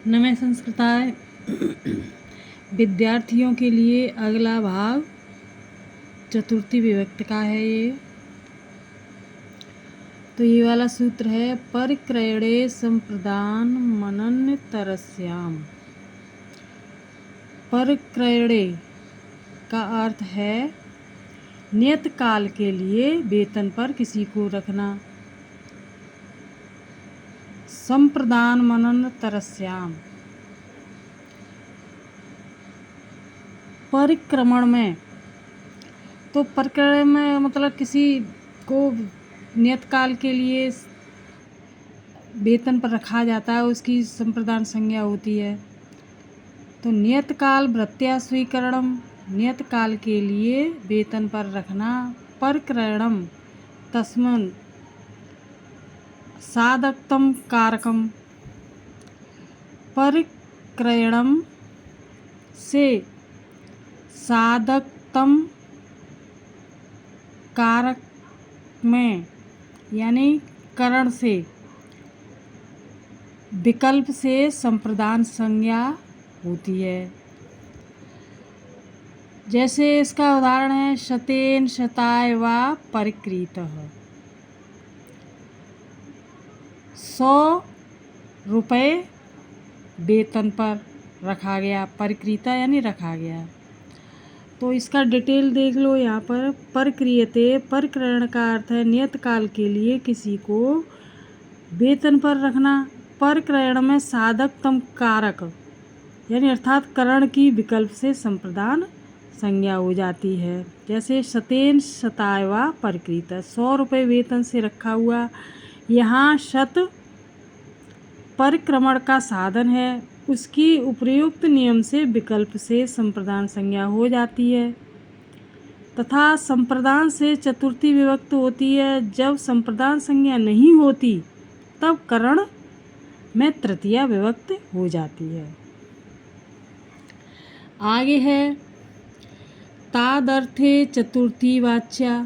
नमः संस्कृताय। विद्यार्थियों के लिए अगला भाग चतुर्थी विभक्ति का है ये। तो ये वाला सूत्र है परिक्रयणे संप्रदान मनन्यतरस्याम। परिक्रयणे का अर्थ है नियत काल के लिए वेतन पर किसी को रखना। संप्रदान मनन्यतरस्याम, परिक्रमण में, तो परिक्रमण में मतलब किसी को नियत काल के लिए वेतन पर रखा जाता है, उसकी संप्रदान संज्ञा होती है। तो नियत काल भृत्या स्वीकरणम, नियत काल के लिए वेतन पर रखना। परिक्रयणम तस्मिन् साधकतम कारकम, परिक्रयणम से साधकतम कारक में यानी करण से, विकल्प से संप्रदान संज्ञा होती है। जैसे इसका उदाहरण है शतेन शताय वा परिक्रीतः, 100 रुपये वेतन पर रखा गया। परिक्रीता यानी रखा गया। तो इसका डिटेल देख लो यहाँ पर। परिक्रियते, परिक्रयण का अर्थ है नियत काल के लिए किसी को वेतन पर रखना। परिक्रयण में साधकतम कारक यानी अर्थात करण की विकल्प से संप्रदान संज्ञा हो जाती है। जैसे शतेन शताय वा परिक्रीता, 100 रुपये वेतन से रखा हुआ। यहाँ शत परिक्रमण का साधन है, उसकी उपर्युक्त नियम से विकल्प से संप्रदान संज्ञा हो जाती है। तथा संप्रदान से चतुर्थी विभक्त होती है। जब संप्रदान संज्ञा नहीं होती तब करण में तृतीया विभक्त हो जाती है। आगे है तादर्थे चतुर्थी वाच्या।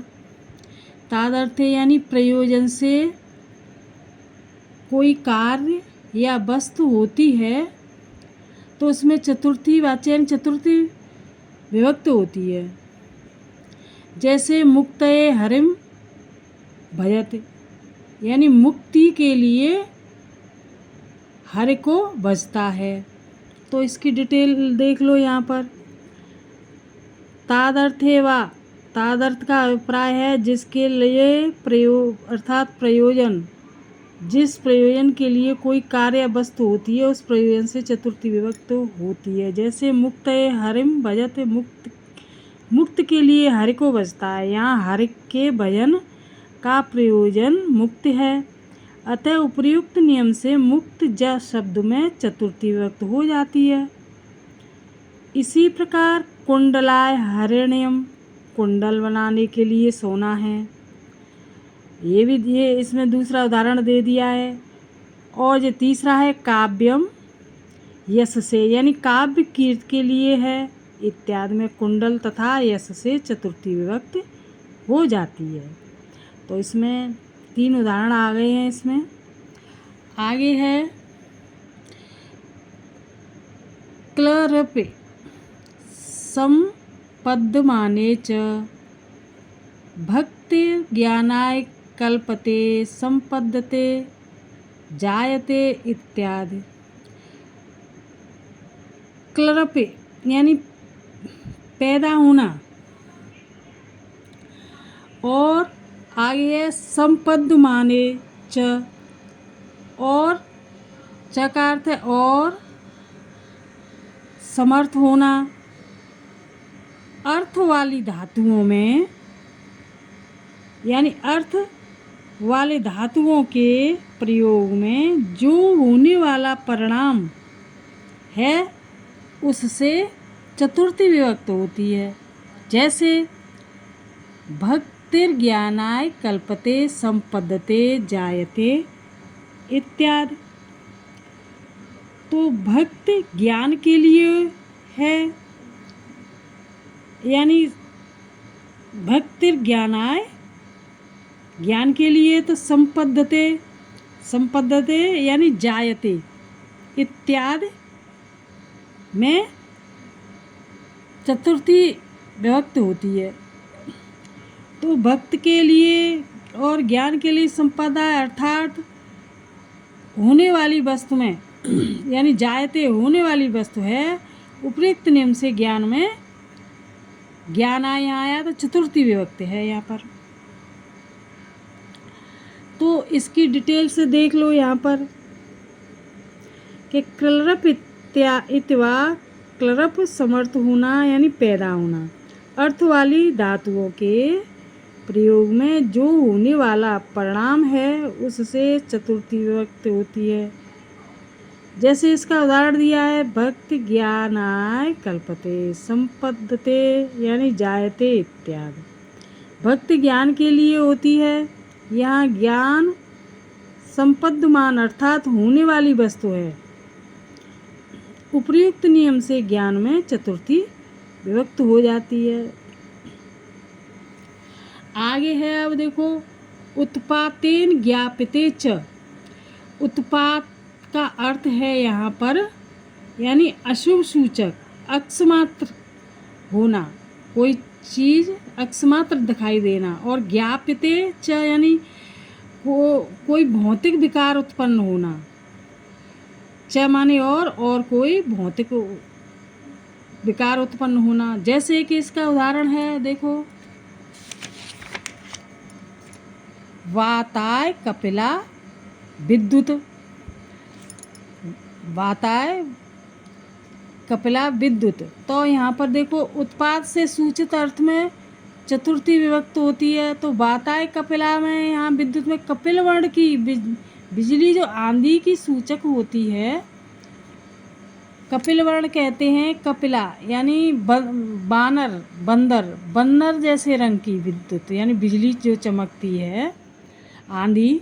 तादर्थे यानी प्रयोजन से कोई कार्य या वस्तु होती है तो उसमें चतुर्थी वाच्या यानी चतुर्थी विभक्त होती है। जैसे मुक्तये हरिम भजते यानी मुक्ति के लिए हरि को भजता है। तो इसकी डिटेल देख लो यहाँ पर। तादर्थे वा, तादर्थ का अभिप्राय है जिसके लिए प्रयोग अर्थात प्रयोजन, जिस प्रयोजन के लिए कोई कार्य वस्तु होती है उस प्रयोजन से चतुर्थी विभक्त होती है। जैसे मुक्तये हरिम भजते, मुक्त के लिए हरि को भजता है। यहाँ हरि के भजन का प्रयोजन मुक्त है, अतः उपर्युक्त नियम से मुक्त ज शब्द में चतुर्थी विभक्त हो जाती है। इसी प्रकार कुंडलाय हरिण्यम, कुंडल बनाने के लिए सोना है। ये इसमें दूसरा उदाहरण दे दिया है। और जो तीसरा है काव्यम यश से यानी काव्य कीर्ति के लिए है इत्यादि में कुंडल तथा यश से चतुर्थी विभक्त हो जाती है। तो इसमें 3 उदाहरण आ गए हैं। इसमें आगे है क्लरपे संपद्यमाने च, भक्ति ज्ञानाय कल्पते संपद्यते जायते इत्यादि। क्लरपे यानी पैदा होना, और आगे है संपद्यमाने च, और च का अर्थ है और समर्थ होना। अर्थ वाली धातुओं में यानी अर्थ वाले धातुओं के प्रयोग में जो होने वाला परिणाम है उससे चतुर्थी विभक्त होती है। जैसे भक्तिर्ज्ञानाय कल्पते संपद्यते जायते इत्यादि। तो भक्ति ज्ञान के लिए है यानी भक्तिर्ज्ञानाय ज्ञान के लिए, तो संपद्यते, संपद्यते यानी जायते इत्यादि में चतुर्थी विभक्त होती है। तो भक्त के लिए और ज्ञान के लिए संपदा अर्थात होने वाली वस्तु में यानी जायते होने वाली वस्तु है। उपयुक्त नियम से ज्ञान में ज्ञान यहाँ आया तो चतुर्थी विभक्त है यहाँ पर। तो इसकी डिटेल से देख लो यहाँ पर कि क्लरप इत्वा क्लरप समर्थ होना यानी पैदा होना। अर्थ वाली धातुओं के प्रयोग में जो होने वाला परिणाम है उससे चतुर्थी विभक्त होती है। जैसे इसका उदाहरण दिया है, भक्ति ज्ञानाय कल्पते संपद्यते यानी जायते इत्यादि। भक्ति ज्ञान के लिए होती है। यहाँ ज्ञान संपद्यमान अर्थात होने वाली वस्तु है। उपयुक्त नियम से ज्ञान में चतुर्थी विभक्त हो जाती है। आगे है अब देखो, उत्पातेन ज्ञाप्यते च। उत्पात का अर्थ है यहाँ पर यानी अशुभ सूचक, अक्षमात्र होना, कोई चीज़ अक्षमात्र दिखाई देना। और ज्ञाप्यते च यानी कोई भौतिक विकार उत्पन्न होना। च माने और कोई भौतिक विकार उत्पन्न होना। जैसे कि इसका उदाहरण है देखो, वाताय कपिला विद्युत। वाताय कपिला विद्युत। तो यहाँ पर देखो उत्पाद से सूचित अर्थ में चतुर्थी विभक्त होती है। तो वाताय कपिला में यहाँ विद्युत में कपिल वर्ण की बिजली जो आंधी की सूचक होती है, कपिल वर्ण कहते हैं। कपिला यानी बानर, बंदर जैसे रंग की विद्युत यानी बिजली जो चमकती है, आंधी।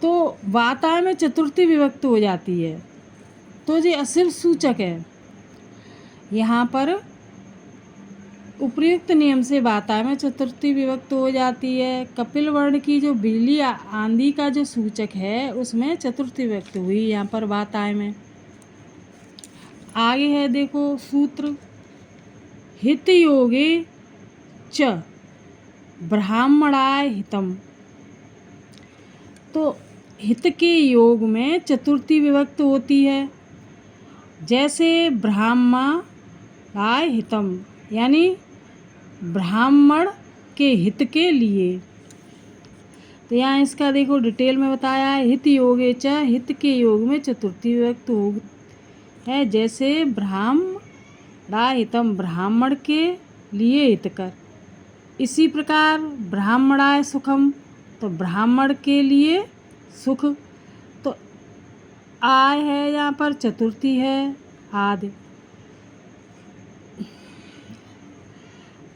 तो वाताय में चतुर्थी विभक्त हो जाती है। तो ये असिर सूचक है। यहाँ पर उपयुक्त नियम से वाताय में चतुर्थी विभक्त हो जाती है। कपिल वर्ण की जो बिजली आंधी का जो सूचक है उसमें चतुर्थी विभक्त हुई यहाँ पर वाताय में। आगे है देखो सूत्र, हित योगे च ब्राह्मणाय हितम। तो हित के योग में चतुर्थी विभक्त होती है। जैसे ब्राह्मणाय हितम यानी ब्राह्मण के हित के लिए। तो यहाँ इसका देखो डिटेल में बताया है, हित योगे च, हित के योग में चतुर्थी विभक्त हो है। जैसे ब्राह्मणाय हितम ब्राह्मण के लिए हितकर। इसी प्रकार ब्राह्मणाय सुखम तो ब्राह्मण के लिए सुख। तो आय है यहाँ पर चतुर्थी है आदि।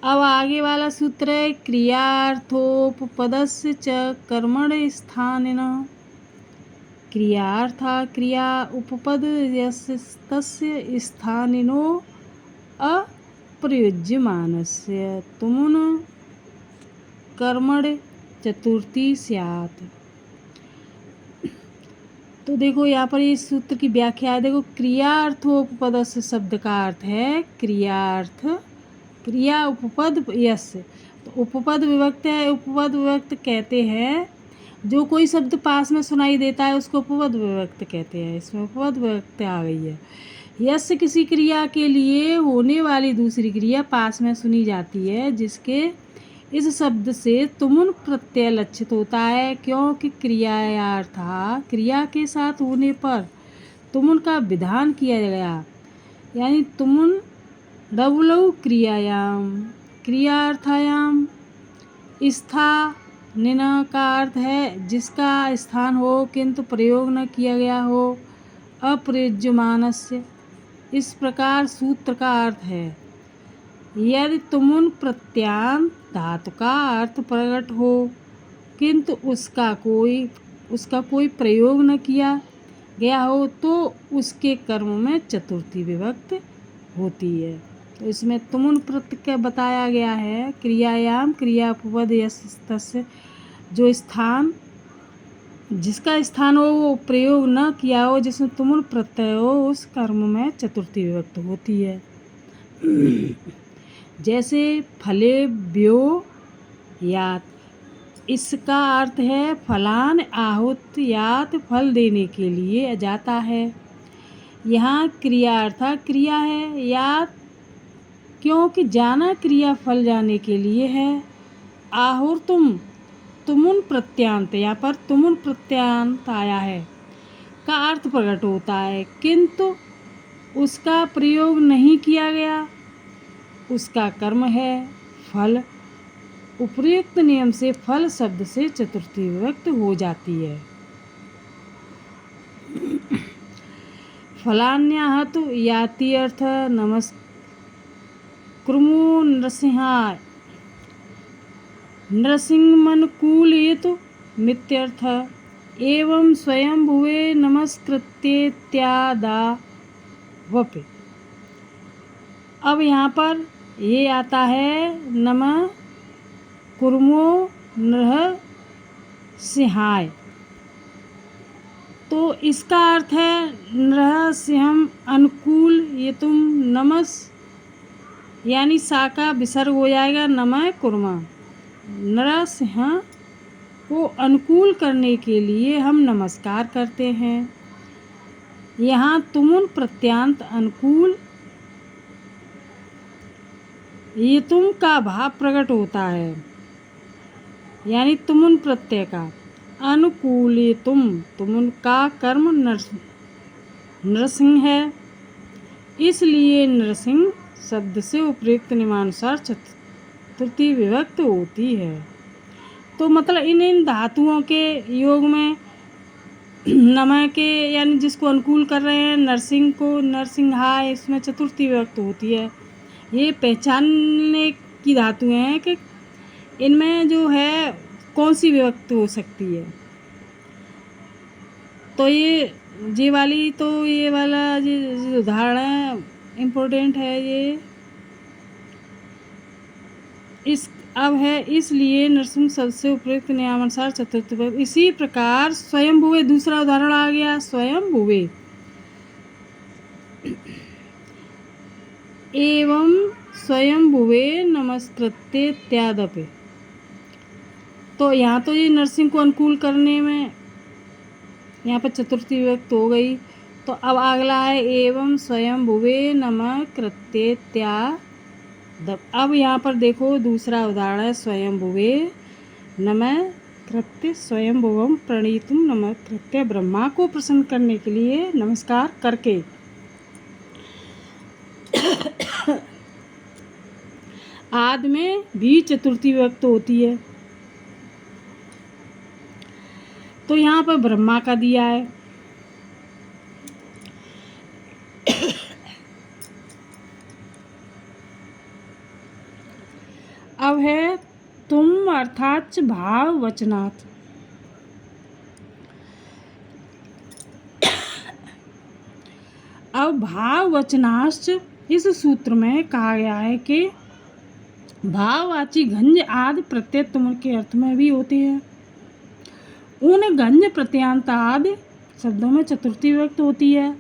अब आगे वाला सूत्र है, क्रियार्थोपपदस्य च कर्मण स्थानिनः। क्रियार्था क्रिया उपपद तस्य स्थानिनो अप्रयुज्यमानस्य तुमुन कर्मण चतुर्थी स्यात्। तो देखो यहाँ पर इस सूत्र की व्याख्या है। देखो, क्रियार्थोपपदस्य शब्द का अर्थ है क्रियार्थ, क्रिया उपपद यस। तो उपपद विभक्त है। उपपद विभक्त कहते हैं जो कोई शब्द पास में सुनाई देता है उसको उपपद विभक्त कहते हैं। इसमें उपपद विभक्त आ गई है। यस किसी क्रिया के लिए होने वाली दूसरी क्रिया पास में सुनी जाती है जिसके इस शब्द से तुमुन प्रत्यय लक्षित होता है, क्योंकि क्रियायार्था क्रिया के साथ होने पर तुमुन का विधान किया गया। यानी तुमुन डबलऊ क्रियायाम क्रियार्थायाम। स्थानिन का अर्थ है जिसका स्थान हो किंतु प्रयोग न किया गया हो, अप्रयुज्यमानस्य। इस प्रकार सूत्र का अर्थ है, यदि तुमुन प्रत्यांत धातु का अर्थ प्रकट हो किंतु उसका कोई प्रयोग न किया गया हो तो उसके कर्म में चतुर्थी विभक्त होती है। तो इसमें तुमुन प्रत्यय बताया गया है। क्रियायाम क्रिया उपपद यस्य जो स्थान जिसका स्थान हो वो प्रयोग न किया हो, जिसमें तुमुल प्रत्यय हो, उस कर्म में चतुर्थी विभक्त होती है। जैसे फलेभ्यो यात, इसका अर्थ है फलान आहुत यात, फल देने के लिए जाता है। यहाँ क्रिया अर्थात क्रिया है, यात क्योंकि जाना क्रिया फल जाने के लिए है। आहुर्तुम, तुमुन प्रत्यांत, यहाँ पर तुमुन प्रत्यांत आया है का अर्थ प्रकट होता है, किंतु उसका प्रयोग नहीं किया गया, उसका कर्म है फल। उपर्युक्त नियम से फल शब्द से चतुर्थी विभक्त हो जाती है। फलान्याहतु याति अर्थ नमस्कृमो नृसिंहाय, नृसिंहमनुकूलयतु मित्यर्थ, एवं स्वयं भुवे नमस्कृत्येत्यादावपि। अब यहाँ पर ये आता है नमः कुर्मो नृसिंहाय, तो इसका अर्थ है नृसिंहम अनुकूल ये तुम नमस, यानी सा का विसर्ग हो जाएगा नमः कुर्मा। नरसिंह को अनुकूल करने के लिए हम नमस्कार करते हैं। यहाँ तुमुन प्रत्यांत अनुकूल ये तुम का भाव प्रकट होता है, यानी तुमुन प्रत्यय का। अनुकूल ये तुमुन का कर्म नरसिंह है, इसलिए नरसिंह शब्द से उपयुक्त नियमानुसार चतुर्थी विभक्त होती है। तो मतलब इन धातुओं के योग में नमः के यानी जिसको अनुकूल कर रहे हैं नरसिंह को नरसिंहाय, इसमें चतुर्थी विभक्त होती है। ये पहचानने की धातुएं हैं कि इनमें जो है कौन सी विभक्त हो सकती है। तो ये वाली, तो ये वाला जो उदाहरण है इम्पोर्टेंट है ये। अब है इसलिए नरसिंह शब्द से उपयुक्त नियमानुसार चतुर्थ विभक्त। इसी प्रकार स्वयंभुवे दूसरा उदाहरण आ गया। स्वयंभुवे एवं स्वयंभुवे नमस्कृत्य इत्यादपि, तो यहाँ तो ये नरसिंह को अनुकूल करने में यहाँ पर चतुर्थी विभक्त हो गई। तो अब अगला है एवं स्वयंभुवे नमस्कृत्य इत्यादि। अब यहाँ पर देखो दूसरा उदाहरण है स्वयंभुवे नमस्कृत्य, स्वयंभुवम प्रणीतुम नमस्कृत्य, ब्रह्मा को प्रसन्न करने के लिए नमस्कार करके। आदि में भी चतुर्थी विभक्त होती है, तो यहाँ पर ब्रह्मा का दिया है। अब है तुम अर्थात भाव वचनात्। अब भाव वचनाश्च इस सूत्र में कहा गया है कि भाववाची गंज आदि प्रत्यय तुम के अर्थ में भी होते हैं। उन गंज प्रत्यांत आदि शब्दों में चतुर्थी विभक्त होती है।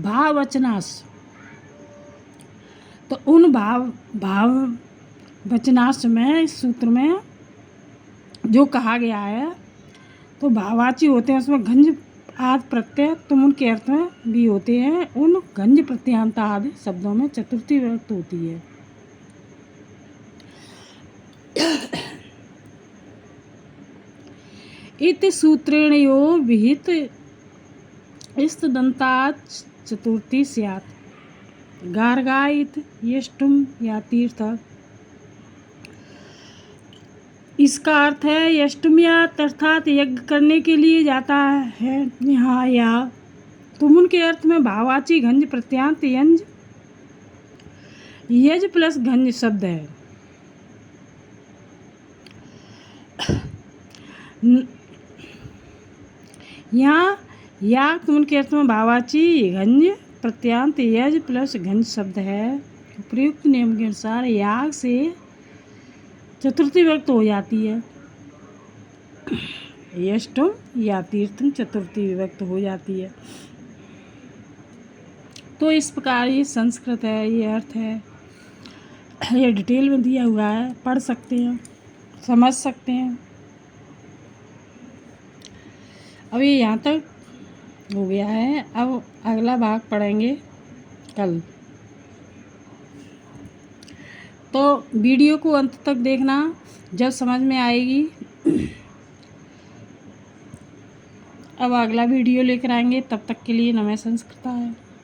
भाव वचनाश, तो उन भाव वचनाश में इस सूत्र में जो कहा गया है तो भाववाची होते हैं, उसमें गंज आदि प्रत्यय तुम उनके अर्थ में भी होते हैं। उन गंज प्रत्यांत आदि शब्दों में चतुर्थी विभक्त होती है। इति सूत्रेण यो विहित इस्तदन्तात् चतुर्थी स्यात्, गार्गायित यष्टुम या तीर्थ। इसका अर्थ है यष्टुम्यात अर्थात यज्ञ करने के लिए जाता है। यहाँ या तुम उनके अर्थ में भाववाची गंज प्रत्यांत यंज, यज प्लस गंज शब्द है। यहाँ या तुम उनके अर्थ में भाववाची गंज प्रत्यांत यज प्लस घंज शब्द है। प्रयुक्त नियम के अनुसार याग से चतुर्थी विभक्त हो जाती है। यष्टम या तीर्थम चतुर्थी विभक्त हो जाती है। तो इस प्रकार ये संस्कृत है, ये अर्थ है, ये डिटेल में दिया हुआ है, पढ़ सकते हैं, समझ सकते हैं। अब ये यहाँ तक हो गया है। अब अगला भाग पढ़ेंगे कल। तो वीडियो को अंत तक देखना, जब समझ में आएगी। अब अगला वीडियो लेकर आएंगे, तब तक के लिए नमः संस्कृता है।